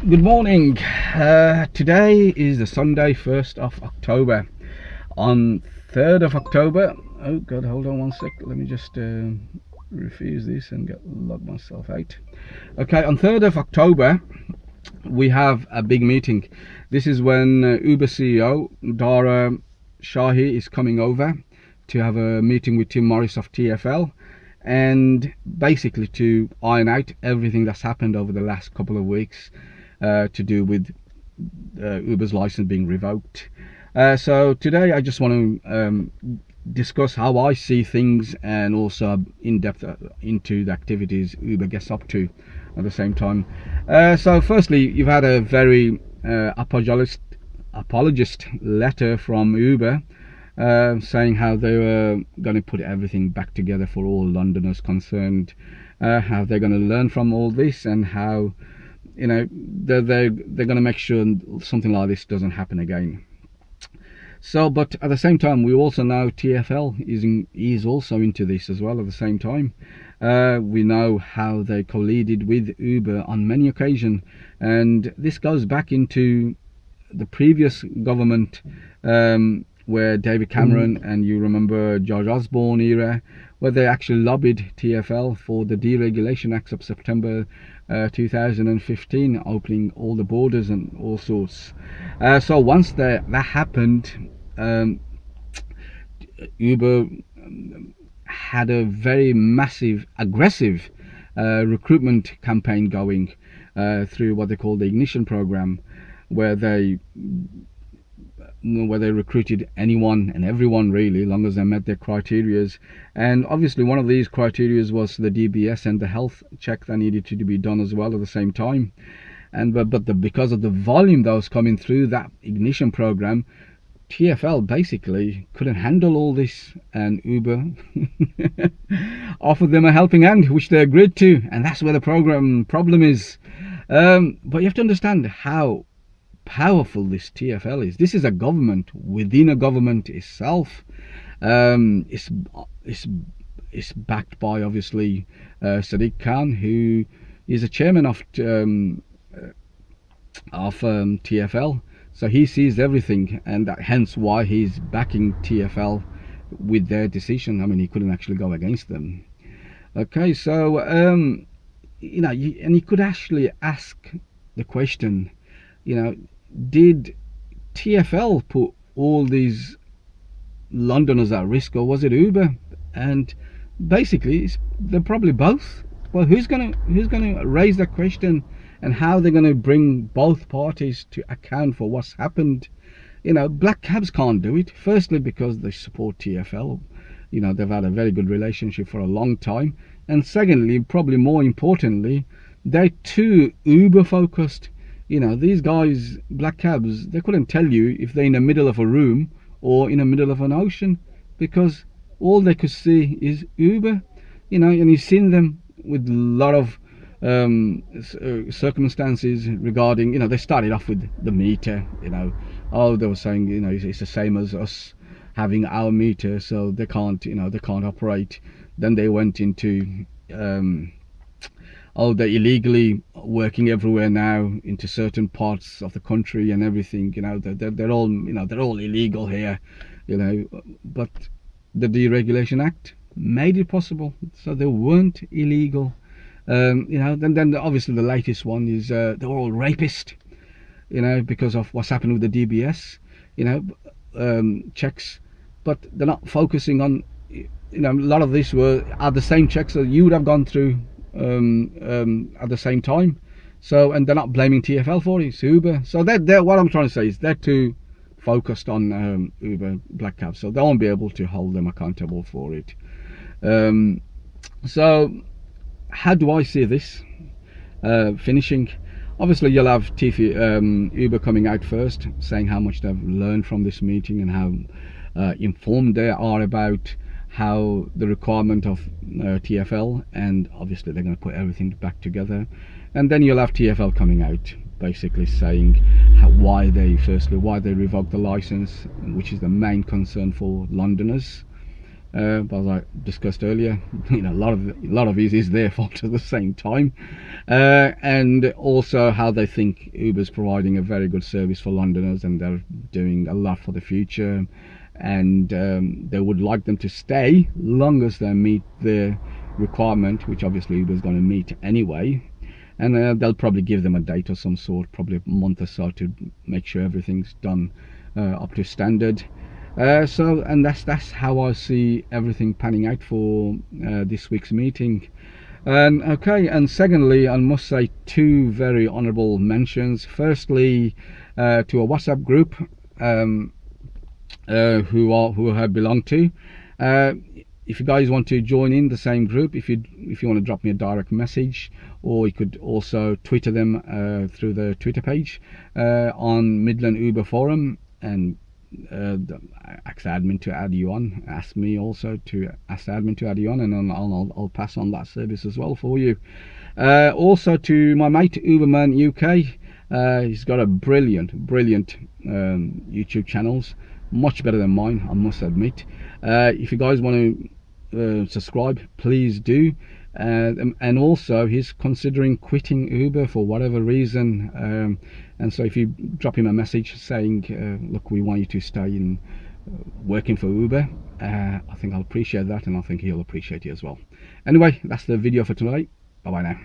Good morning. Today is the Sunday, 1st of October. On 3rd of October, oh god, hold on one sec. Let me just refuse this and log myself out. Okay, on 3rd of October, we have a big meeting. This is when Uber CEO Dara Shahi is coming over to have a meeting with Tim Morris of TFL, and basically to iron out everything that's happened over the last couple of weeks to do with Uber's license being revoked. So today I just want to discuss how I see things, and also in depth into the activities Uber gets up to at the same time. So firstly, you've had a very apologist letter from Uber saying how they were going to put everything back together for all Londoners concerned, how they're going to learn from all this, and how they're going to make sure something like this doesn't happen again. So, but at the same time, we also know TFL is also into this as well. At the same time, we know how they colluded with Uber on many occasions, and this goes back into the previous government, where David Cameron and you remember George Osborne era, where they actually lobbied TFL for the Deregulation Act of September 2015, opening all the borders and all sorts. So once that happened, Uber had a very massive, aggressive recruitment campaign going through what they call the Ignition program, where they recruited anyone and everyone really, long as they met their criterias. And obviously one of these criterias was the DBS and the health check that needed to be done as well at the same time. And because of the volume that was coming through that Ignition program, TFL basically couldn't handle all this, and Uber offered them a helping hand, which they agreed to, and that's where the problem is. But you have to understand how powerful this TFL is. This is a government within a government itself. It's backed by obviously Sadiq Khan, who is a chairman of TFL. So he sees everything, and hence why he's backing TFL with their decision. I mean, he couldn't actually go against them. Okay, so and you could actually ask the question, did TFL put all these Londoners at risk, or was it Uber? And basically they're probably both. Well, who's gonna raise that question, and how they're going to bring both parties to account for what's happened? Black cabs can't do it, firstly because they support TFL. They've had a very good relationship for a long time, and secondly, probably more importantly, they're too Uber focused. These guys, black cabs, they couldn't tell you if they're in the middle of a room or in the middle of an ocean, because all they could see is Uber. And you've seen them with a lot of circumstances regarding, they started off with the meter. They were saying, it's the same as us having our meter, so they can't operate. Then they went into they're illegally working everywhere now into certain parts of the country and everything. They're all illegal here. But the Deregulation Act made it possible, so they weren't illegal. Then obviously the latest one is they're all rapists. Because of what's happened with the DBS, checks, but they're not focusing on, a lot of this are the same checks that you would have gone through at the same time. So, and they're not blaming TFL for it, it's Uber. So they're what I'm trying to say is they're too focused on Uber black cabs, so they won't be able to hold them accountable for it. So how do I see this finishing? Obviously you'll have Uber coming out first, saying how much they've learned from this meeting and how informed they are about how the requirement of TFL, and obviously they're going to put everything back together. And then you'll have TFL coming out basically saying why they revoked the license, which is the main concern for Londoners. But as I discussed earlier, you know, a lot of it is their fault at the same time, and also how they think Uber's providing a very good service for Londoners, and they're doing a lot for the future, and they would like them to stay long as they meet the requirement, which obviously Uber's going to meet anyway. And they'll probably give them a date of some sort, probably a month or so, to make sure everything's done up to standard. And that's how I see everything panning out for this week's meeting. And okay, and secondly, I must say two very honourable mentions. Firstly, to a WhatsApp group who I belong to. Uh, if you guys want to join in the same group, if you want to drop me a direct message, or you could also Twitter them through the Twitter page on Midland Uber Forum, and ask admin to add you on. Ask me also to ask admin to add you on, and then I'll pass on that service as well for you. Also to my mate Uberman UK. He's got a brilliant YouTube channels, much better than mine, I must admit. If you guys want to subscribe, please do. And also he's considering quitting Uber for whatever reason, and so if you drop him a message saying look, we want you to stay in working for Uber, I think I'll appreciate that, and I think he'll appreciate you as well. Anyway, that's the video for tonight. Bye bye now.